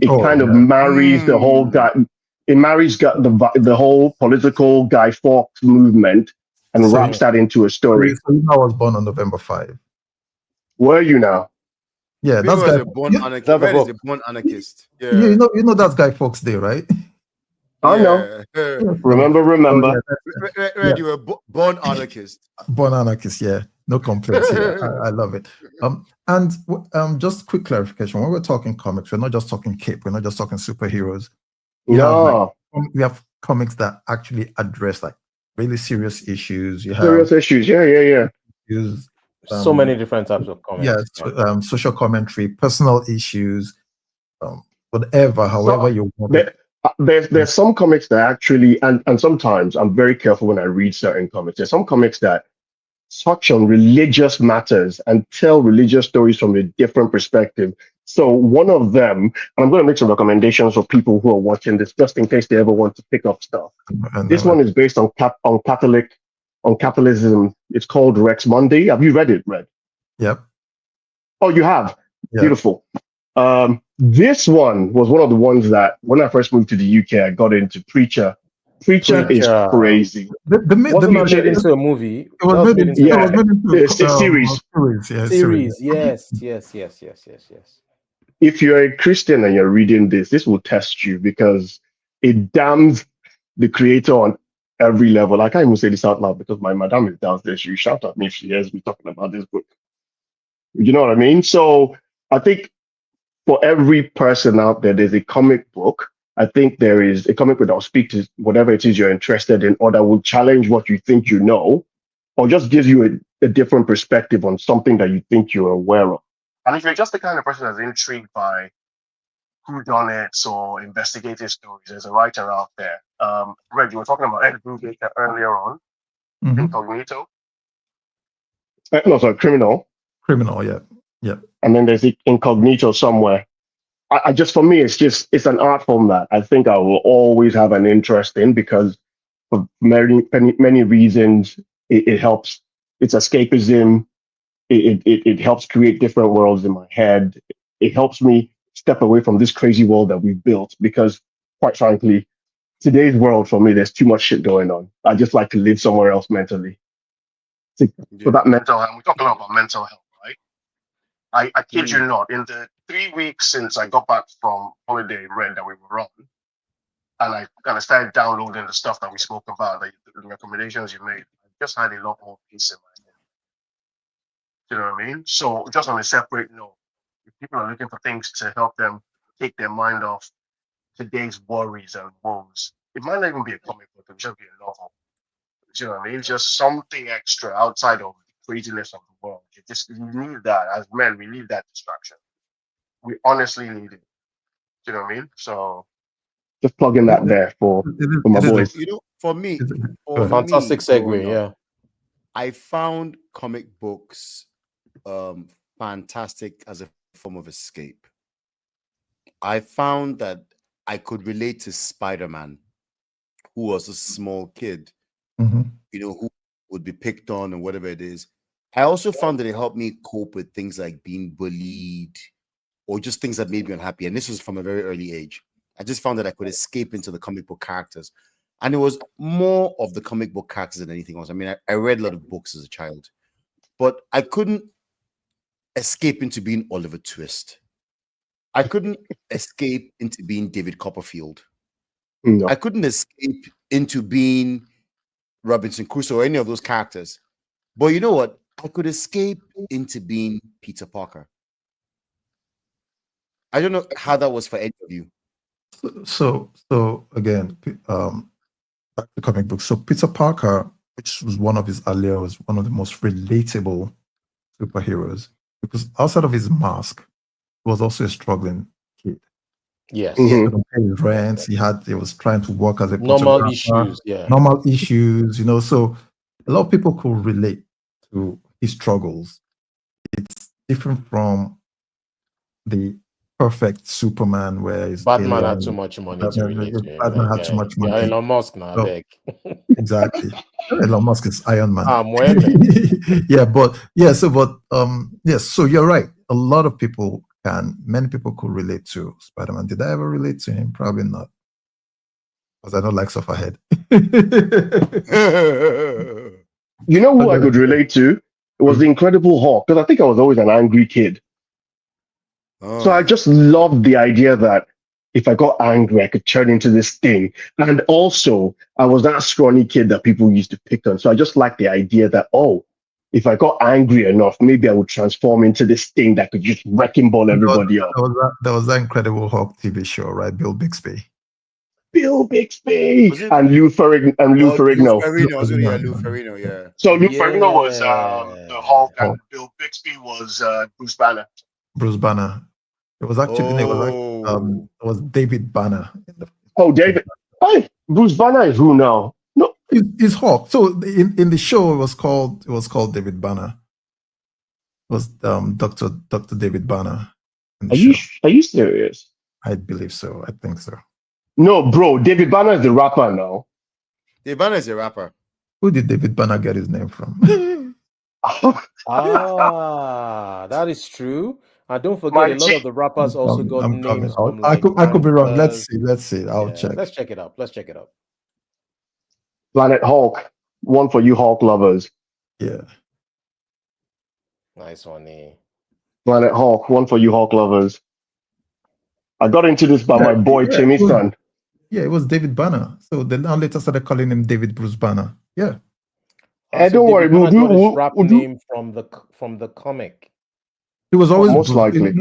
It kind of marries the whole guy. It marries the whole political Guy Fawkes movement and wraps that into a story. So I was born on November 5. Where are you now? Yeah, that's a born anarchist. Red is a born anarchist. Yeah, you know that's Guy Fawkes Day, right? I know. Remember. Red, you were born anarchist. Born anarchist, yeah. No complaints. Yeah, I love it. And just quick clarification: when we're talking comics, we're not just talking cape. We're not just talking superheroes. We have comics that actually address like really serious issues. You have serious issues. Yeah. So many different types of comics. Yeah, social commentary, personal issues, whatever, however you want. There's some comics that actually, and sometimes I'm very careful when I read certain comics. There's some comics that touch on religious matters and tell religious stories from a different perspective. So one of them, and I'm going to make some recommendations for people who are watching this, just in case they ever want to pick up stuff. This one is based on capitalism. It's called Rex Monday. Have you read it, Red? Yep. Oh, you have? Yep. Beautiful. This one was one of the ones that when I first moved to the UK, I got into. Preacher is crazy. Wasn't made into a movie? It was made into a series. Series. Yes. If you're a Christian and you're reading this will test you because it damns the creator on every level. I can't even say this out loud because my madam is downstairs. She'll shout at me if she hears me talking about this book. You know what I mean? So I think for every person out there, there's a comic book. I think there is a comic book that will speak to whatever it is you're interested in, or that will challenge what you think you know, or just gives you a different perspective on something that you think you're aware of. And if you're just the kind of person that's intrigued by whodunits or investigative stories, there's a writer out there. Red, you were talking about Ed Brubaker earlier on. Incognito. No, sorry, Criminal. Yeah. And then there's Incognito somewhere. I just, for me, it's an art form that I think I will always have an interest in because for many reasons. It helps. It's escapism. It helps create different worlds in my head. It helps me step away from this crazy world that we've built because, quite frankly, today's world for me, there's too much shit going on. I just like to live somewhere else mentally. For that mental health, we talk a lot about mental health, right? I kid you not, in the 3 weeks since I got back from holiday Red that we were on, and I kind of started downloading the stuff that we spoke about, the recommendations you made, I just had a lot more peace in my head. You know what I mean? So just on a separate note, if people are looking for things to help them take their mind off today's worries and woes, it might not even be a comic book, it should be a novel. You know what I mean? Just something extra outside of the craziness of the world. You need that. As men, we need that distraction. We honestly need it. You know what I mean? So just plugging that there for my boys. You know, for me, fantastic segue. Yeah, I found comic books fantastic as a form of escape. I found that I could relate to Spider-Man, who was a small kid, you know, who would be picked on and whatever it is. I also found that it helped me cope with things like being bullied or just things that made me unhappy. And this was from a very early age. I just found that I could escape into the comic book characters. And it was more of the comic book characters than anything else. I mean, I read a lot of books as a child, but I couldn't escape into being Oliver Twist. I couldn't escape into being David Copperfield. No. I couldn't escape into being Robinson Crusoe or any of those characters. But you know what? I could escape into being Peter Parker. I don't know how that was for any of you. So again, back to comic books. So Peter Parker, which was one of his earlier, was one of the most relatable superheroes because outside of his mask, he was also a struggling kid. Yes. He couldn't pay his rent. He was trying to work as a normal issues. Yeah. Normal issues, you know. So a lot of people could relate to his struggles. It's different from the perfect Superman where Batman had too much money to relate to. Batman had too much money. Elon Musk now, exactly. Elon Musk is Iron Man. So So you're right. A lot of people many people could relate to Spider-Man. Did I ever relate to him? Probably not, because I don't like Sufferhead. You know who I could relate to? It was the Incredible Hulk, because I think I was always an angry kid. So I just loved the idea that if I got angry, I could turn into this thing. And also, I was that scrawny kid that people used to pick on. So I just liked the idea that, if I got angry enough, maybe I would transform into this thing that could just wrecking ball everybody up. There was that Incredible Hulk TV show, right? Bill Bixby. Bill Bixby and Lou Ferrigno. Lou Ferrigno, yeah. So Lou Ferrigno was the Hulk, and Bill Bixby was Bruce Banner. Bruce Banner. It was actually it was David Banner. David. Hey, Bruce Banner is who now? No, it's Hulk. So in the show, it was called David Banner. It was Dr. David Banner. Are you serious? I believe so. I think so. No, bro. David Banner is the rapper now. David Banner is a rapper. Who did David Banner get his name from? That is true. And don't forget, a lot of the rappers also got names from. I could be wrong. Let's see. I'll check. Let's check it up. Planet Hulk. One for you Hulk lovers. Yeah. Nice one, Planet Hulk. One for you Hulk lovers. I got into this by my boy Timmy's son. Yeah, it was David Banner. So they now later started calling him David Bruce Banner. Yeah. Don't worry. We'll do his rap name from the comic. It was always most likely.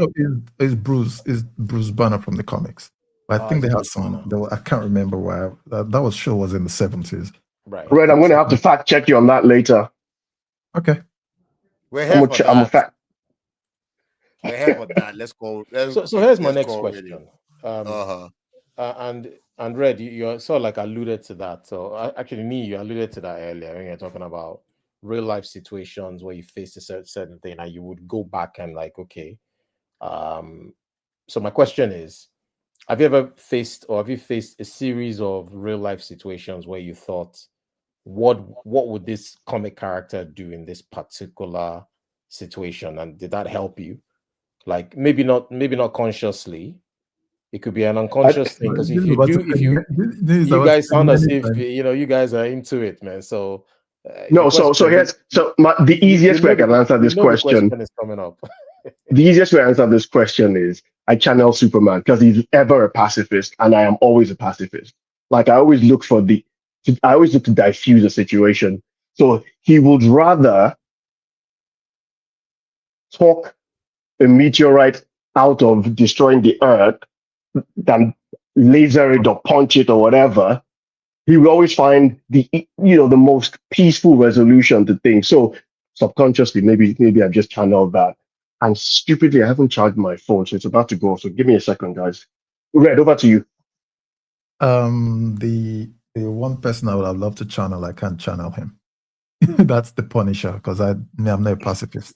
It's Bruce Banner from the comics. But I think they had some. I can't remember why. That show was in the 70s. Right. Red, I'm going to have to fact check you on that later. Okay. We're here for I'm a fact. We're here for that. Let's go. So here's my next question. And Red, you sort of like alluded to that. So actually, Niyi, you alluded to that earlier when you're talking about real life situations where you face a certain thing and you would go back and like, okay. So my question is, have you faced a series of real life situations where you thought, what would this comic character do in this particular situation? And did that help you? Like maybe not consciously. It could be an unconscious thing, because if you guys sound as if you guys are into it, man. So the easiest way I can answer this question is coming up. The easiest way to answer this question is I channel Superman, because he's ever a pacifist and I am always a pacifist. Like I always look to diffuse a situation. So he would rather talk a meteorite out of destroying the earth than laser it or punch it or whatever. He will always find the most peaceful resolution to things. So subconsciously, maybe I've just channeled that. And stupidly, I haven't charged my phone, so it's about to go. So give me a second, guys. Red, over to you. The one person I would have loved to channel, I can't channel him. That's the Punisher, because I'm not a pacifist.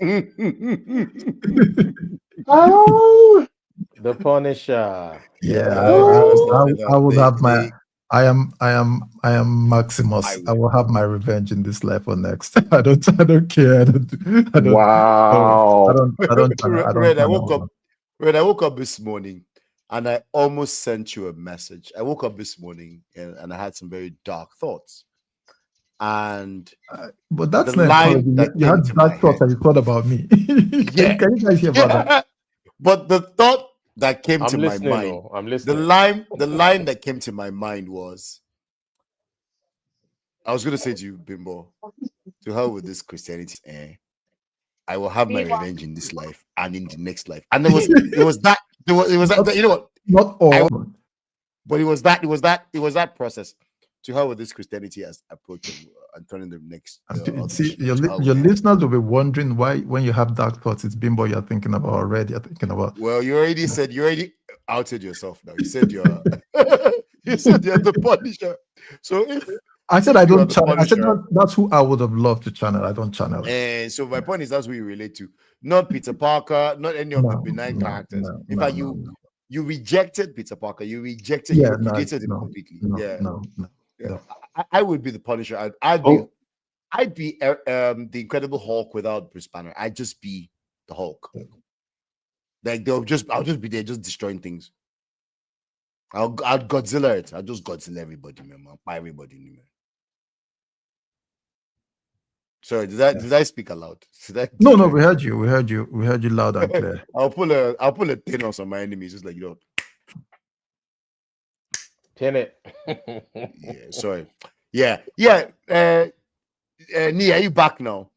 Oh, the Punisher. Yeah, I would have my. I am Maximus. I will have my revenge in this life or next. I don't care. Wow. Red, I woke up this morning and I almost sent you a message. I woke up this morning and I had some very dark thoughts. And but that's the line that you had dark thoughts and you thought about me. Yeah. Can you guys hear about that? But the thought that came to my mind, I'm listening. The line that came to my mind was, I was going to say to you, Bimbo, to hell with this Christianity. I will have my revenge in this life and in the next life. And it was that you know what? Not all, but it was that process. To hell with this Christianity as approaching and turning the next. See, your listeners will be wondering why, when you have dark thoughts, it's Bimbo you're thinking about already. You're thinking about. Well, you already outed yourself now. You said you're the Punisher. So if I said I don't channel, I said that's who I would have loved to channel. I don't channel. And so my point is that's who you relate to, not Peter Parker, not any of the benign characters. In fact, you rejected Peter Parker. You rejected. You rejected him completely. No. I would be the Punisher. I'd be the Incredible Hulk without Bruce Banner. I'd just be the Hulk. Like I'll just be there, just destroying things. I'll Godzilla it. I'll just Godzilla everybody, man. I'll buy everybody, man. Sorry, did I speak aloud? No, we heard you. We heard you loud and clear. I'll pull a Thanos on my enemies, just like Pin it. Yeah, sorry. Yeah. Niyi, are you back now?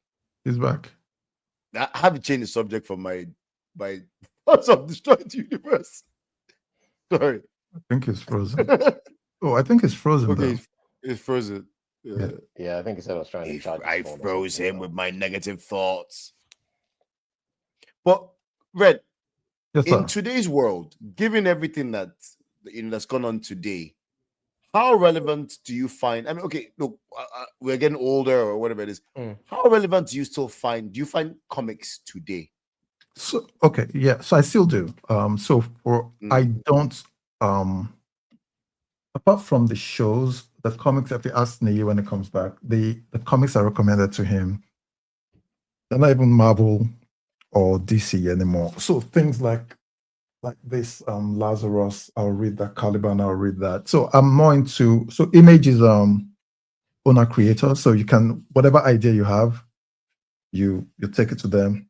He's back. I have to change the subject from my thoughts of destroyed universe. Sorry. I think he's frozen. Oh, I think he's frozen. Okay, it's frozen. Yeah, I think he said I was trying to charge. I froze him with my negative thoughts. But Redd, yes, in today's world, given everything that's gone on today, how relevant do you find? I mean, okay, look, we're getting older or whatever it is. How relevant do you still find? Do you find comics today? So okay, yeah. So I still do. So I don't. Apart from the shows, the comics that they ask Niyi when it comes back, the comics are recommended to him. They're not even Marvel or DC anymore. So things like this Lazarus, I'll read that. Caliban, I'll read that. So I'm more into Image is owner creator. So you can, whatever idea you have, you take it to them.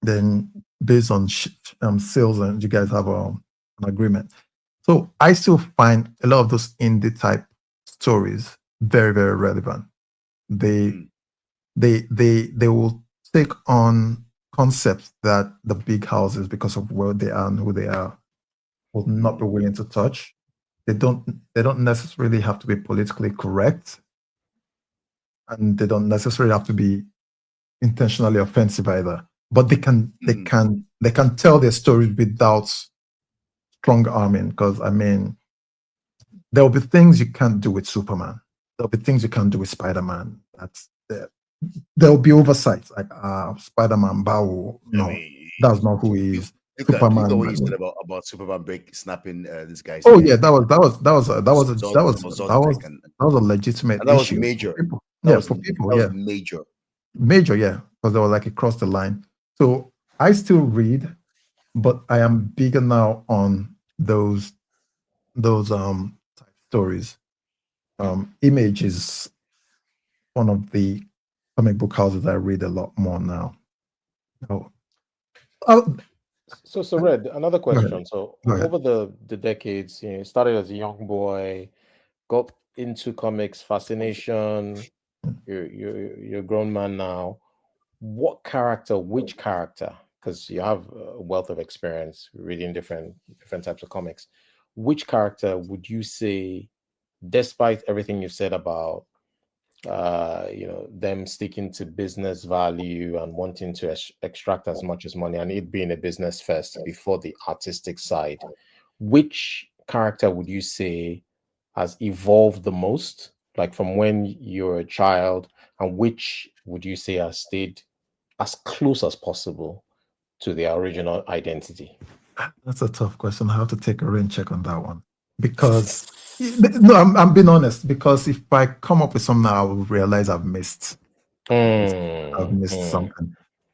Then based on sales, and you guys have an agreement. So I still find a lot of those indie type stories very, very relevant. They will take on concepts that the big houses, because of where they are and who they are, will not be willing to touch. They don't necessarily have to be politically correct, and they don't necessarily have to be intentionally offensive either. But they can tell their stories without strong arming. Because I mean, there will be things you can't do with Superman. There'll be things you can't do with Spider-Man. There'll be oversights like Spider-Man, Bao. No, that's not who he is. Superman. Look at what you said about Superman snapping this guy's. Oh yeah, that was a legitimate. And that was issue major. For people. That Yeah, was, for people. that Yeah, was major. Major. Yeah, because they were like across the line. So I still read, but I am bigger now on those type stories. Image is one of the comic book houses I read a lot more now. So Redd, another question. So over the decades, you started as a young boy, got into comics, fascination. You're a grown man now. Which character? Because you have a wealth of experience reading different types of comics. Which character would you say, despite everything you've said about them sticking to business value and wanting to extract as much as money, and it being a business first before the artistic side, which character would you say has evolved the most, like from when you're a child, and which would you say has stayed as close as possible to their original identity? That's a tough question. I have to take a rain check on that one, because no, I'm being honest, because if I come up with something, I will realize I've missed something.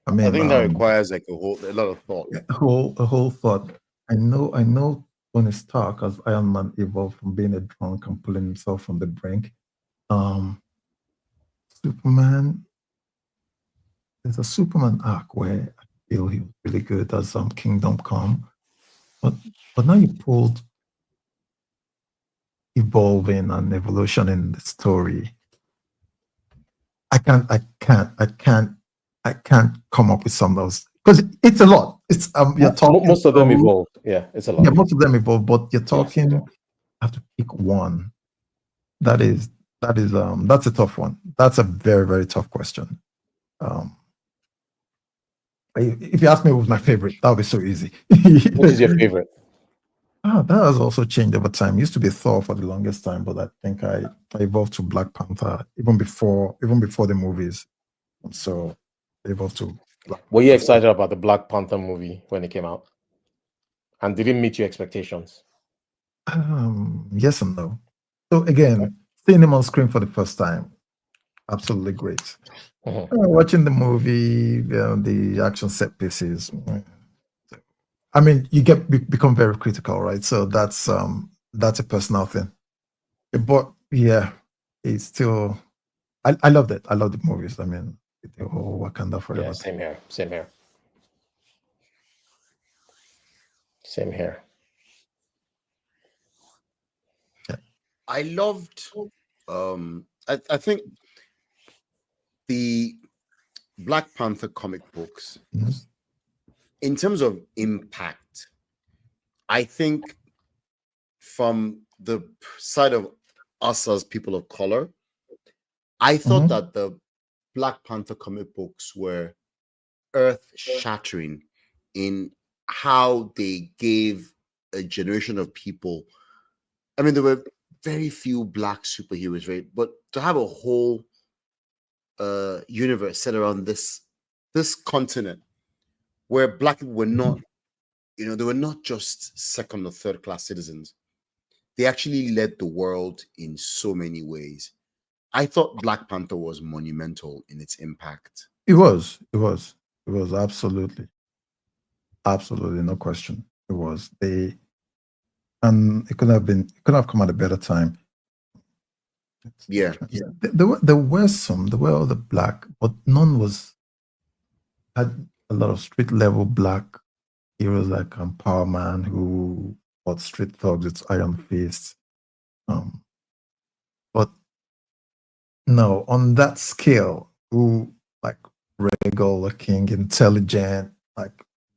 I mean, I think that requires like a lot of thought. A whole thought. I know Tony Stark as Iron Man evolved from being a drunk and pulling himself from the brink. Superman. There's a Superman arc where I feel he was really good as Kingdom Come, but now you pulled evolving and evolution in the story. I can't come up with some of those, because it's a lot. It's you're talking most of them evolved. Yeah, it's a lot. Yeah, most of them evolved, but you're talking. Yes. I have to pick one. That's a tough one. That's a very, very tough question. If you ask me who's my favorite, that would be so easy. What is your favorite? That has also changed over time. It used to be Thor for the longest time, but I think I evolved to Black Panther even before the movies. So I evolved to Black Panther. Were you excited about the Black Panther movie when it came out? And did it meet your expectations? Yes and no. So again, seeing him on screen for the first time, absolutely great. Watching the movie, the action set pieces, I mean, you become very critical, right? So that's a personal thing. But yeah, it's still. I loved it. I love the movies. I mean, the whole Wakanda Forever. Yeah, same here. Same here. Same here. Yeah. I loved. I think the Black Panther comic books, in terms of impact, I think from the side of us as people of color, I thought that the Black Panther comic books were earth-shattering in how they gave a generation of people. I mean, there were very few Black superheroes, right? But to have a whole universe set around this continent where Black people were not, they were not just second or third class citizens. They actually led the world in so many ways. I thought Black Panther was monumental in its impact. It was absolutely, no question. It was. And it couldn't have come at a better time. Yeah. There were other Black, but none had a lot of street level Black heroes like Power Man, who fought street thugs with iron fists. But no, on that scale, who like regal looking, intelligent, like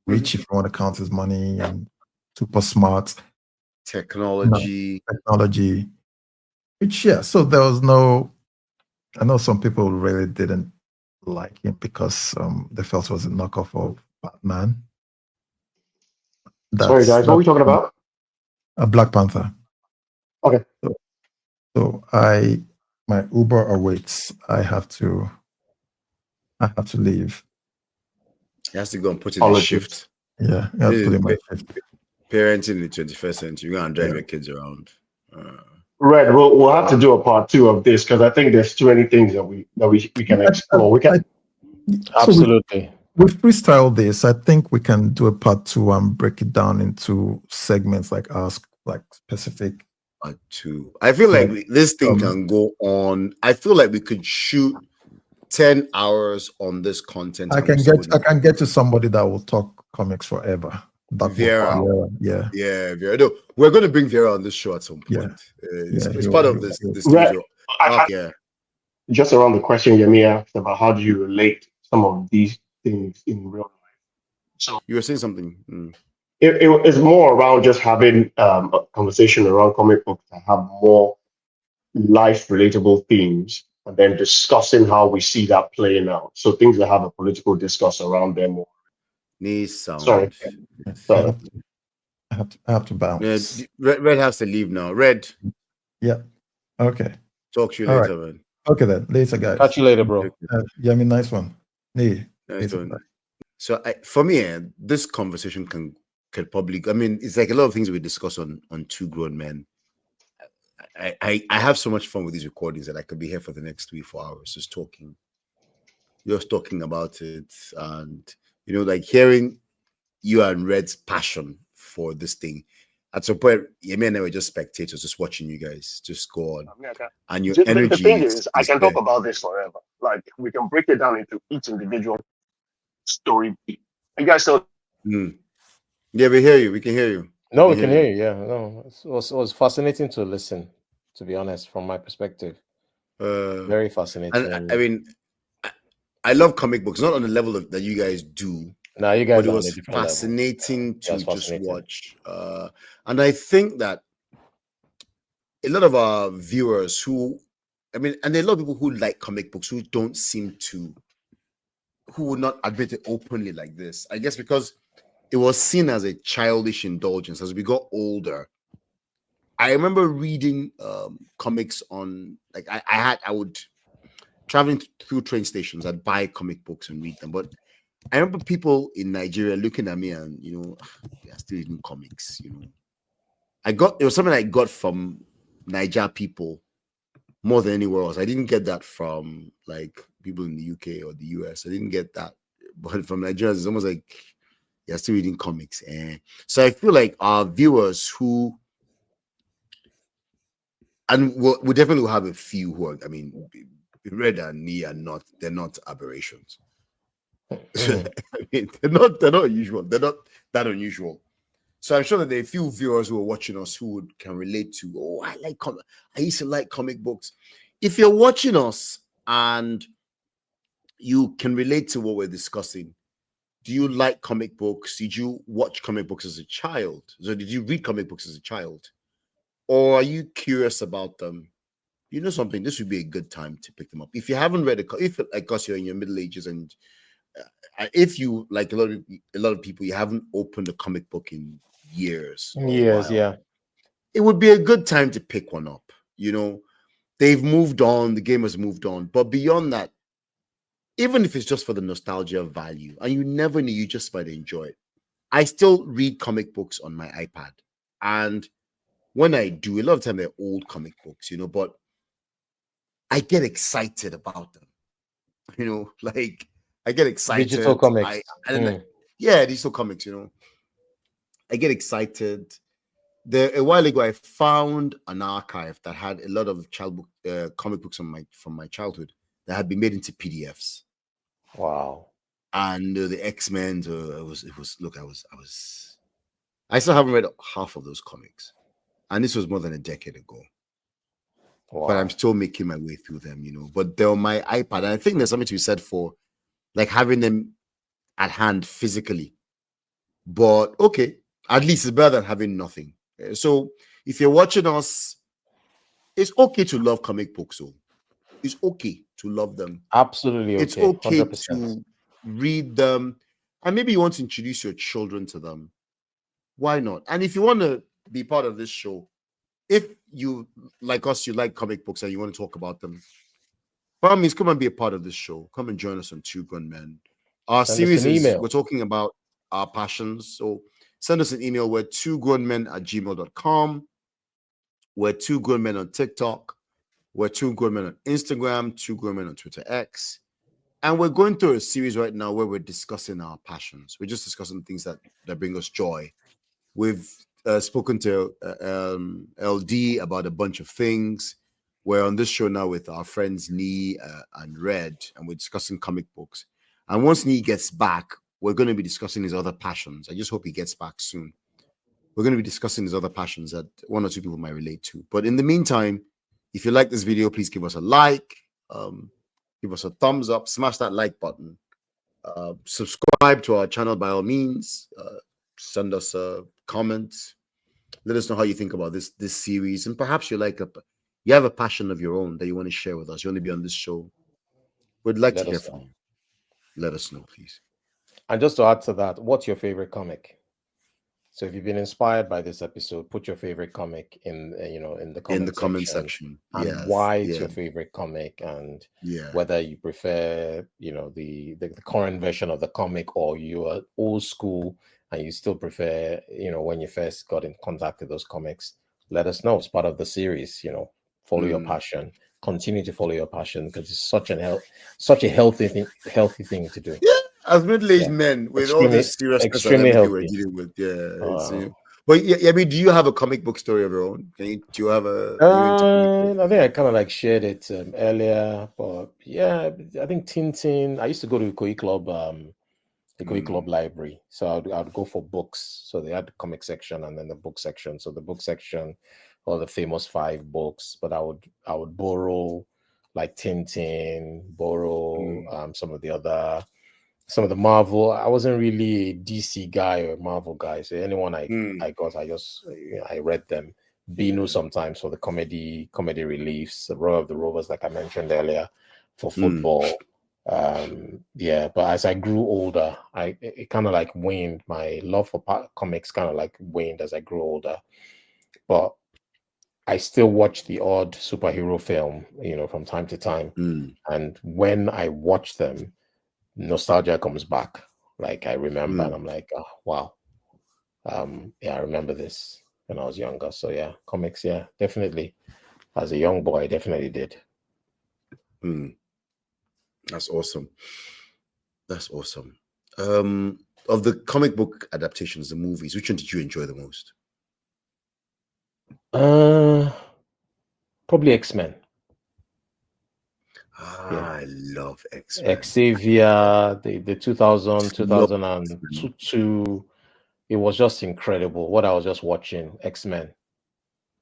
rich if you want to count his money, and super smart. Technology. Which, yeah, so there was no. I know some people really didn't like him because they felt it was a knockoff of Batman. Sorry, guys, what are we talking about? A Black Panther. Okay. So my Uber awaits. I have to leave. He has to go and put in a shift. Yeah, I have to put in my shift. Parenting in the 21st century, you're gonna drive your kids around. Redd, we'll have to do a part 2 of this because I think there's too many things that we can explore. We can absolutely. We freestyle this. I think we can do a part 2 and break it down into segments, like ask like specific. Part 2. I feel like this thing can go on. I feel like we could shoot 10 hours on this content. I can get to somebody that will talk comics forever. Vera. Yeah. Vera. No, we're going to bring Vera on this show at some point. It's part of this Redd, just around the question Yemi asked about how do you relate some of these things in real life. So you were saying something. It's more around just having a conversation around comic books that have more life relatable themes, and then discussing how we see that playing out. So things that have a political discourse around them. Sorry. I have to bounce. Yeah, Redd has to leave now. Redd. Yeah. Okay. Talk to you later, man. Okay then. Later, guys. Catch you later, bro. Yeah, I mean, nice one. Nice one. So for me, this conversation could probably. I mean, it's like a lot of things we discuss on Two Grown Men. I have so much fun with these recordings that I could be here for the next 3-4 hours just talking about it, and like hearing you and Redd's passion for this thing. At some point, Yemi and I were just spectators, just watching you guys just go on. And your energy. The thing is, I can talk about this forever. Like we can break it down into each individual story. You guys still? Yeah, we hear you. We can hear you. No, we can hear you. Yeah, no, it was fascinating to listen. To be honest, from my perspective, very fascinating. And I mean, I love comic books, not on the level that you guys do. No, you guys. But it was fascinating to just watch, and I think that a lot of our viewers and there are a lot of people who like comic books who would not admit it openly like this. I guess because it was seen as a childish indulgence. As we got older, I remember reading comics on I would traveling through train stations. I'd buy comic books and read them, but I remember people in Nigeria looking at me and they're still reading comics. It was something I got from Niger people more than anywhere else. I didn't get that from like people in the UK or the US. I didn't get that, but from Nigeria, it's almost like You're still reading comics. So I feel like our viewers who, and we definitely will have a few who are, I mean, Redd and Niyi are not, they're not aberrations. I mean, they're not usual. They're not that unusual. So I'm sure that there are a few viewers who are watching us who can relate to, oh, I used to like comic books. If you're watching us and you can relate to what we're discussing, do you like comic books? Did you watch comic books as a child? So did you read comic books as a child? Or are you curious about them? You know something, this would be a good time to pick them up. If you haven't read if like us, you're in your middle ages, and if you, like a lot of people, you haven't opened a comic book in years or a while, yeah, it would be a good time to pick one up. You know, they've moved on, the game has moved on, but beyond that, even if it's just for the nostalgia value, and you never knew, you just might enjoy it. I still read comic books on my iPad, and when I do, a lot of time they're old comic books, you know, but I get excited about them. You know, like I get excited. Digital comics. Yeah, digital comics, you know. I get excited. A while ago, I found an archive that had a lot of comic books from my childhood that had been made into PDFs. Wow. And the X-Men, I still haven't read half of those comics. And this was more than a decade ago. Wow. But I'm still making my way through them, you know. But they're on my iPad. And I think there's something to be said for like having them at hand physically. But okay, at least it's better than having nothing. So if you're watching us, it's okay to love comic books. So it's okay to love them. Absolutely okay. It's okay 100%. to read them. And maybe you want to introduce your children to them. Why not? And if you want to be part of this show, if you, like us, you like comic books and you want to talk about them, by all means, come and be a part of this show. Come and join us on Two Grown Men. Our series is, we're talking about our passions. So send us an email. We're twogrownmen@gmail.com. We're Two Grown Men on TikTok. We're Two Grown Men on Instagram, Two Grown Men on Twitter X. And we're going through a series right now where we're discussing our passions. We're just discussing things that bring us joy. We've spoken to LD about a bunch of things. We're on this show now with our friends Niyi and Redd, and we're discussing comic books. And once Niyi gets back, we're going to be discussing his other passions. I just hope he gets back soon. We're going to be discussing his other passions that one or two people might relate to. But in the meantime, if you like this video, please give us a like, give us a thumbs up, smash that like button, subscribe to our channel by all means, send us a comment, let us know how you think about this series, and perhaps you have a passion of your own that you want to share with us. You want to be on this show. We'd like to hear from you. Let us know, please. And just to add to that, what's your favorite comic? So if you've been inspired by this episode, put your favorite comic in the comment section. And why it's your favorite comic, and whether you prefer the current version of the comic, or you are old school and you still prefer when you first got in contact with those comics. Let us know. It's part of the series. Follow your passion. Continue to follow your passion, because it's such a healthy thing to do. Yeah. As middle-aged men with all this seriousness and everything we're dealing with, but I mean, do you have a comic book story of your own? Do you have a? I think I kind of like shared it earlier, but yeah, I think Tintin. I used to go to Ikoyi Club, the Ikoyi Club library, so I'd go for books. So they had the comic section and then the book section. So the book section, all the famous 5 books, but I would borrow like Tintin, some of the Marvel. I wasn't really a DC guy or a Marvel guy. So anyone I got, I read them. Bino sometimes for the comedy reliefs, the Roy of the Rovers, like I mentioned earlier, for football. But as I grew older, it kind of like waned. My love for comics kind of like waned as I grew older. But I still watch the odd superhero film, from time to time. And when I watch them, nostalgia comes back. Like I remember, and I'm like, oh wow, I remember this when I was younger. So yeah, comics, definitely. As a young boy, I definitely did. That's awesome. That's awesome. of the comic book adaptations, the movies, which one did you enjoy the most? Probably X-Men. I love X-Men. Xavier, the 2002. It was just incredible what I was just watching. X-Men,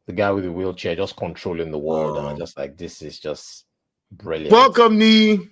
the guy with the wheelchair just controlling the world, and I'm just like, this is just brilliant. Welcome, Niyi.